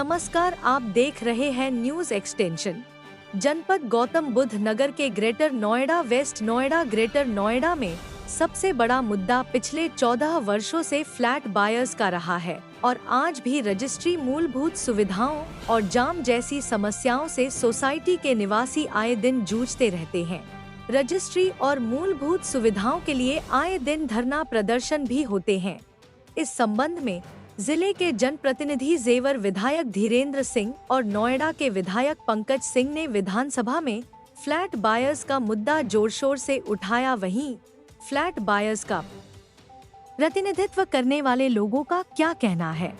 नमस्कार, आप देख रहे हैं न्यूज एक्सटेंशन। जनपद गौतम बुद्ध नगर के greater Noida west Noida greater Noida में सबसे बड़ा मुद्दा पिछले 14 वर्षों से फ्लैट बायर्स का रहा है और आज भी रजिस्ट्री, मूलभूत सुविधाओं और जाम जैसी समस्याओं से सोसाइटी के निवासी आए दिन जूझते रहते हैं। रजिस्ट्री और मूलभूत सुविधाओं के लिए आए दिन धरना प्रदर्शन भी होते हैं। इस संबंध में जिले के जनप्रतिनिधि जेवर विधायक धीरेन्द्र सिंह और नोएडा के विधायक पंकज सिंह ने विधानसभा में फ्लैट बायर्स का मुद्दा जोर शोर से उठाया। वहीं फ्लैट बायर्स का प्रतिनिधित्व करने वाले लोगों का क्या कहना है,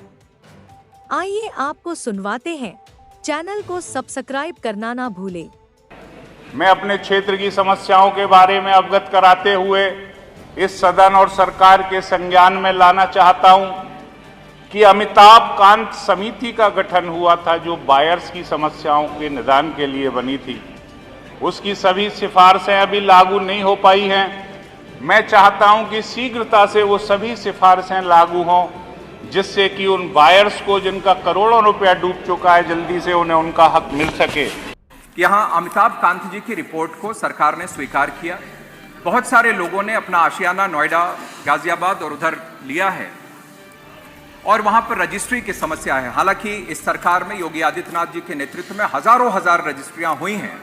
आइए आपको सुनवाते हैं। चैनल को सब्सक्राइब करना ना भूले। मैं अपने क्षेत्र की समस्याओं के बारे में अवगत कराते हुए इस सदन और सरकार के संज्ञान में लाना चाहता हूं कि अमिताभ कांत समिति का गठन हुआ था जो बायर्स की समस्याओं के निदान के लिए बनी थी। उसकी सभी सिफारिशें अभी लागू नहीं हो पाई हैं। मैं चाहता हूं कि शीघ्रता से वो सभी सिफारिशें लागू हों जिससे कि उन बायर्स को जिनका करोड़ों रुपया डूब चुका है जल्दी से उन्हें उनका हक मिल सके। यहाँ अमिताभ कांत जी की रिपोर्ट को सरकार ने स्वीकार किया। बहुत सारे लोगों ने अपना आशियाना नोएडा, गाजियाबाद और उधर लिया है और वहां पर रजिस्ट्री की समस्या है। हालांकि इस सरकार में योगी आदित्यनाथ जी के नेतृत्व में हजारों हजार रजिस्ट्रियां हुई हैं,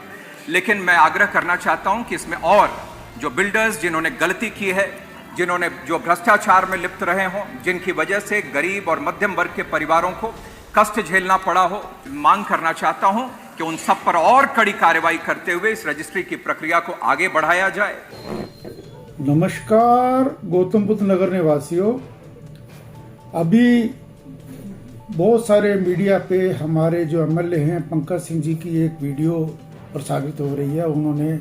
लेकिन मैं आग्रह करना चाहता हूं कि इसमें और जो बिल्डर्स जिन्होंने गलती की है, जिन्होंने जो भ्रष्टाचार में लिप्त रहे हों, जिनकी वजह से गरीब और मध्यम वर्ग के परिवारों को कष्ट झेलना पड़ा हो, मांग करना चाहता हूं कि उन सब पर और कड़ी कार्रवाई करते हुए इस रजिस्ट्री की प्रक्रिया को आगे बढ़ाया जाए। नमस्कार गौतम बुद्ध नगर निवासियों, अभी बहुत सारे मीडिया पे हमारे जो एमएलए हैं पंकज सिंह जी की एक वीडियो प्रसारित हो रही है। उन्होंने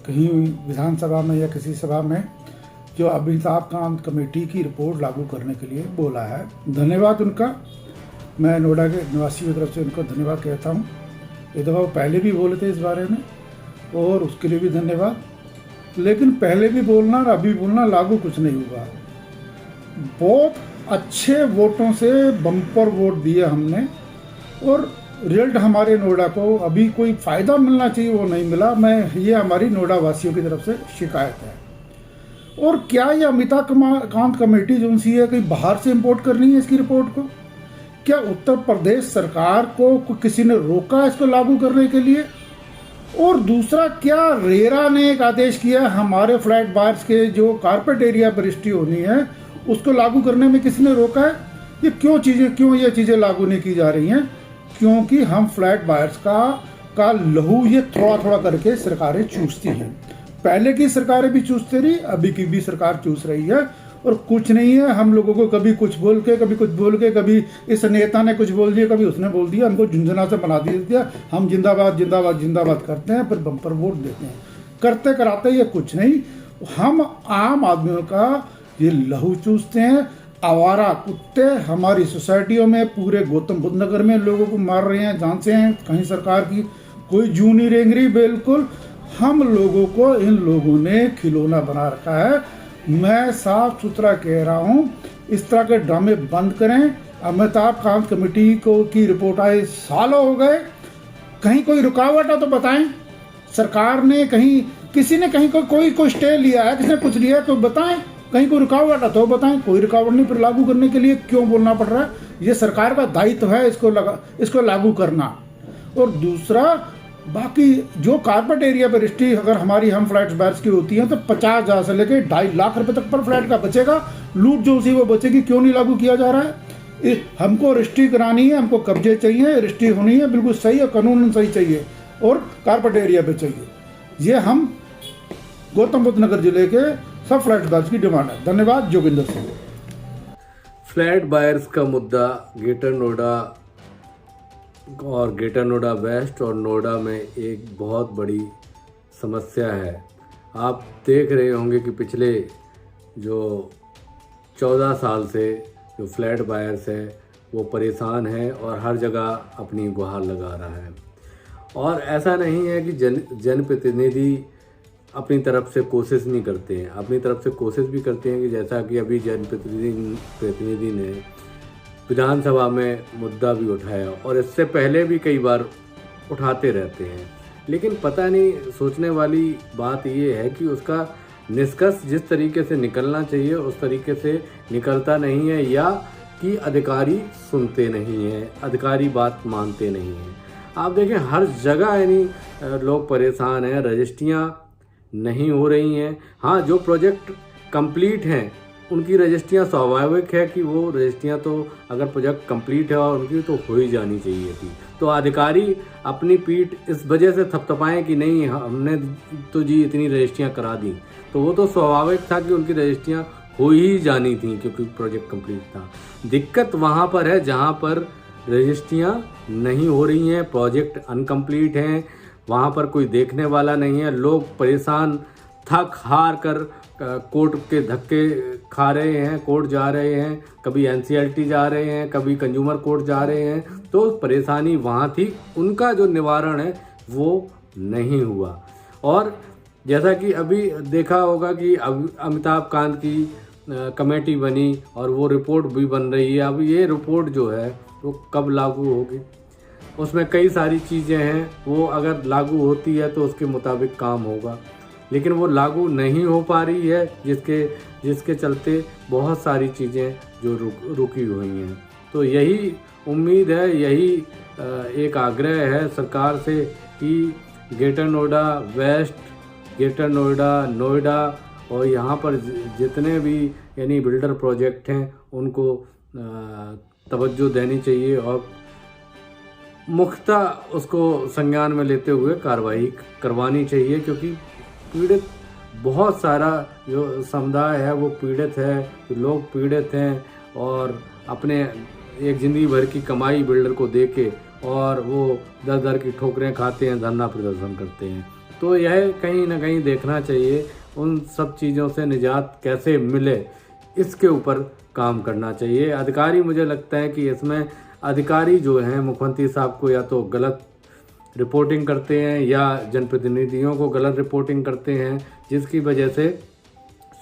कहीं विधानसभा में या किसी सभा में जो अमिताभ कांत कमेटी की रिपोर्ट लागू करने के लिए बोला है। धन्यवाद उनका, मैं नोएडा के निवासियों की तरफ से उनको धन्यवाद कहता हूँ। ये दफ़ा वो पहले भी बोले थे इस बारे में और उसके लिए भी धन्यवाद। लेकिन पहले भी बोलना और अभी बोलना लागू कुछ नहीं हुआ। बहुत अच्छे वोटों से बम्पर वोट दिए हमने और रिजल्ट हमारे नोएडा को अभी कोई फ़ायदा मिलना चाहिए वो नहीं मिला। ये हमारी नोएडा वासियों की तरफ से शिकायत है। और क्या ये अमिताभ कांत कमेटी जो सी है कहीं बाहर से इंपोर्ट करनी है इसकी रिपोर्ट को? क्या उत्तर प्रदेश सरकार को किसी ने रोका इसको लागू करने के लिए? और दूसरा, क्या रेरा ने एक आदेश किया हमारे फ्लैट बायर्स के जो कारपेट एरिया पर रजिस्ट्री होनी है उसको लागू करने में किसी ने रोका है? ये क्यों ये चीज़ें लागू नहीं की जा रही हैं? क्योंकि हम फ्लैट बायर्स का लहू ये थोड़ा थोड़ा करके सरकारें चूसती हैं। पहले की सरकारें भी चूसती रही, अभी की भी सरकार चूस रही है और कुछ नहीं है। हम लोगों को कभी कुछ बोल के, कभी कुछ बोल के, कभी इस नेता ने कुछ बोल दिया, कभी उसने बोल दिया, हमको झुंझुना से बना दिया। हम जिंदाबाद जिंदाबाद जिंदाबाद करते हैं, फिर बम्पर वोट देते हैं। करते कराते ये कुछ नहीं, हम आम आदमियों का ये लहू चूसते हैं। आवारा कुत्ते हमारी सोसाइटियों में, पूरे गौतम बुद्ध नगर में लोगों को मार रहे हैं, जान से हैं। कहीं सरकार की कोई जू नहीं रेंग रही। बिल्कुल हम लोगों को इन लोगों ने खिलौना बना रखा है। मैं साफ सुथरा कह रहा हूँ, इस तरह के ड्रामे बंद करें। अमिताभ कांत कमेटी की रिपोर्ट आए सालों हो गए, कहीं कोई रुकावट है तो बताएं। सरकार ने कहीं, किसी ने कहीं कोई स्टे लिया है, किसी ने कुछ लिया है तो बताएं। कहीं कोई रुकावट है तो बताएं। कोई रुकावट नहीं, फिर लागू करने के लिए क्यों बोलना पड़ रहा है? ये सरकार का दायित्व है इसको लागू करना। और दूसरा, बाकी जो कारपेट एरिया पर रजिस्ट्री अगर हमारी हम फ्लैट बायर्स की होती है तो 50,000 से लेकर 2.5 लाख रुपए तक पर फ्लैट का बचेगा। लूट जो उसी वो बचेगी, क्यों नहीं लागू किया जा रहा है? हमको रजिस्ट्री करानी है, हमको कब्जे चाहिए, रजिस्ट्री होनी है, बिल्कुल सही और कानून सही चाहिए और कारपेट एरिया पे चाहिए। ये हम गौतम बुद्ध नगर जिले के सब फ्लैट बायर्स की डिमांड है। धन्यवाद। जोगिंदर सिंह। फ्लैट बायर्स का मुद्दा ग्रेटर नोएडा और ग्रेटर नोएडा वेस्ट और नोएडा में एक बहुत बड़ी समस्या है। आप देख रहे होंगे कि पिछले जो 14 साल से जो फ्लैट बायर्स है वो परेशान है और हर जगह अपनी गुहार लगा रहा है। और ऐसा नहीं है कि जनप्रतिनिधि अपनी तरफ से कोशिश नहीं करते हैं, अपनी तरफ से कोशिश भी करते हैं कि जैसा कि अभी जनप्रतिनिधि ने विधानसभा में मुद्दा भी उठाया और इससे पहले भी कई बार उठाते रहते हैं, लेकिन पता नहीं सोचने वाली बात ये है कि उसका निष्कर्ष जिस तरीके से निकलना चाहिए उस तरीके से निकलता नहीं है, या कि अधिकारी सुनते नहीं हैं, अधिकारी बात मानते नहीं हैं। आप देखें हर जगह यानी लोग परेशान हैं, रजिस्ट्रियाँ नहीं हो रही हैं। हाँ, जो प्रोजेक्ट कंप्लीट हैं उनकी रजिस्ट्रियाँ, स्वाभाविक है कि वो रजिस्ट्रियाँ तो अगर प्रोजेक्ट कंप्लीट है और उनकी तो हो ही जानी चाहिए थी। तो अधिकारी अपनी पीठ इस वजह से थपथपाएं कि नहीं हमने तो जी इतनी रजिस्ट्रियाँ करा दी, तो वो तो स्वाभाविक था कि उनकी रजिस्ट्रियाँ हो ही जानी थी क्योंकि प्रोजेक्ट कंप्लीट था। दिक्कत वहाँ पर है जहाँ पर रजिस्ट्रियाँ नहीं हो रही हैं, प्रोजेक्ट अनकम्प्लीट हैं, वहाँ पर कोई देखने वाला नहीं है, लोग परेशान थक हार कर कोर्ट के धक्के खा रहे हैं, कोर्ट जा रहे हैं, कभी NCLT जा रहे हैं, कभी कंज्यूमर कोर्ट जा रहे हैं। तो परेशानी वहाँ थी, उनका जो निवारण है वो नहीं हुआ। और जैसा कि अभी देखा होगा कि अमिताभ कांत की कमेटी बनी और वो रिपोर्ट भी बन रही है। अब ये रिपोर्ट जो है वो कब लागू होगी, उसमें कई सारी चीज़ें हैं, वो अगर लागू होती है तो उसके मुताबिक काम होगा, लेकिन वो लागू नहीं हो पा रही है जिसके चलते बहुत सारी चीज़ें जो रुकी हुई हैं। तो यही उम्मीद है, यही एक आग्रह है सरकार से कि greater Noida west, greater Noida, Noida और यहाँ पर जितने भी यानी बिल्डर प्रोजेक्ट हैं उनको तवज्जो देनी चाहिए और मुख्यतः उसको संज्ञान में लेते हुए कार्रवाई करवानी चाहिए, क्योंकि पीड़ित बहुत सारा जो समुदाय है वो पीड़ित है, लोग पीड़ित हैं और अपने एक ज़िंदगी भर की कमाई बिल्डर को देके और वो दर दर की ठोकरें खाते हैं, धरना प्रदर्शन करते हैं। तो यह कहीं ना कहीं देखना चाहिए, उन सब चीज़ों से निजात कैसे मिले इसके ऊपर काम करना चाहिए। अधिकारी, मुझे लगता है कि इसमें अधिकारी जो हैं मुख्यमंत्री साहब को या तो गलत रिपोर्टिंग करते हैं या जनप्रतिनिधियों को गलत रिपोर्टिंग करते हैं, जिसकी वजह से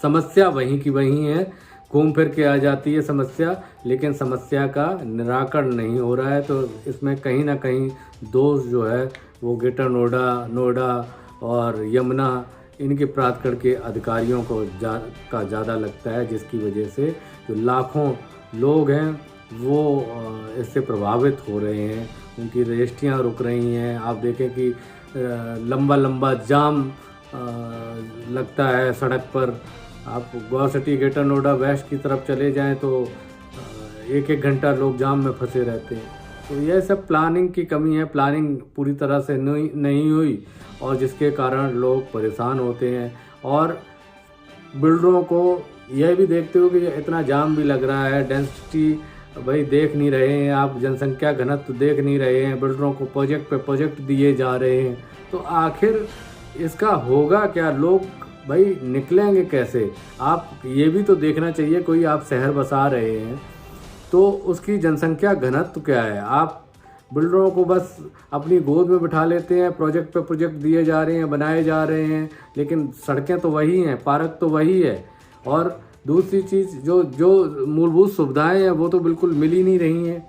समस्या वहीं की वहीं है, घूम फिर के आ जाती है समस्या, लेकिन समस्या का निराकरण नहीं हो रहा है। तो इसमें कहीं ना कहीं दोष जो है वो ग्रेटर नोएडा, नोएडा और यमुना इनके प्राधिकरण के अधिकारियों को ज़्यादा लगता है, जिसकी वजह से जो लाखों लोग हैं वो इससे प्रभावित हो रहे हैं, उनकी रजिस्ट्रियाँ रुक रही हैं। आप देखें कि लंबा लंबा जाम लगता है सड़क पर। आप गौर सिटी ग्रेटर नोएडा वेस्ट की तरफ चले जाएं तो एक एक घंटा लोग जाम में फंसे रहते हैं। तो यह सब प्लानिंग की कमी है, प्लानिंग पूरी तरह से नहीं हुई और जिसके कारण लोग परेशान होते हैं। और बिल्डरों को यह भी देखते हो कि इतना जाम भी लग रहा है, डेंसिटी भाई देख नहीं रहे हैं आप, जनसंख्या घनत्व देख नहीं रहे हैं, बिल्डरों को प्रोजेक्ट पे प्रोजेक्ट दिए जा रहे हैं, तो आखिर इसका होगा क्या? लोग भाई निकलेंगे कैसे? आप ये भी तो देखना चाहिए, कोई आप शहर बसा रहे हैं तो उसकी जनसंख्या घनत्व क्या है? आप बिल्डरों को बस अपनी गोद में बिठा लेते हैं, प्रोजेक्ट पे प्रोजेक्ट दिए जा रहे हैं, बनाए जा रहे हैं, लेकिन सड़कें तो वही हैं, पार्क तो वही है, और दूसरी चीज़ जो मूलभूत सुविधाएं हैं वो तो बिल्कुल मिल ही नहीं रही हैं।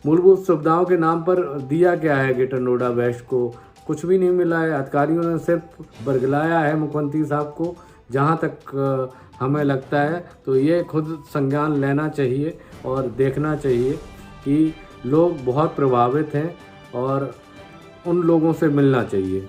मूलभूत सुविधाओं के नाम पर दिया क्या है ग्रेटर नोएडा वेस्ट को? कुछ भी नहीं मिला है। अधिकारियों ने सिर्फ बरगलाया है मुख्यमंत्री साहब को, जहाँ तक हमें लगता है। तो ये खुद संज्ञान लेना चाहिए और देखना चाहिए कि लोग बहुत प्रभावित हैं और उन लोगों से मिलना चाहिए।